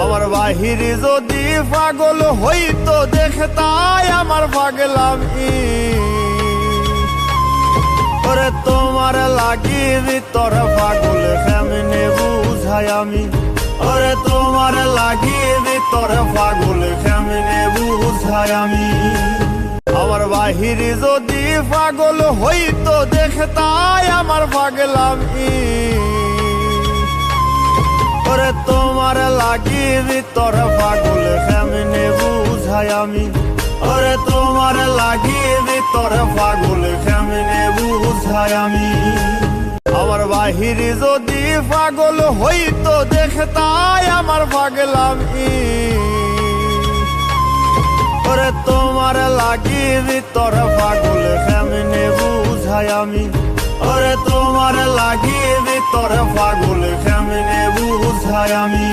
আমার বাহিরে যদি পাগল হইতো দেখতাই আমার পাগলামি, ওরে তোমার লাগি ভিতর পাগল কেমনে বুঝাই আমি, ওরে তোমার লাগি ভিতর পাগল কেমনে বুঝাই আমি। আমার বাহিরে যদি পাগল হইতো দেখতাই আমার পাগলামি, ওরে তোমার লাগি ভিতর পাগল কেমনে বুঝাই আমি, ওরে তোমার লাগি ভিতর পাগল কেমনে বুঝাই আমি। আমার বাহিরে যদি পাগল হইতো দেখতাই আমার পাগলামি, ওরে তোমার লাগি ভিতর পাগল কেমনে বুঝাই আমি, ওরে তোমার লাগি ভিতর পাগল কেমনে বুঝাই আমি।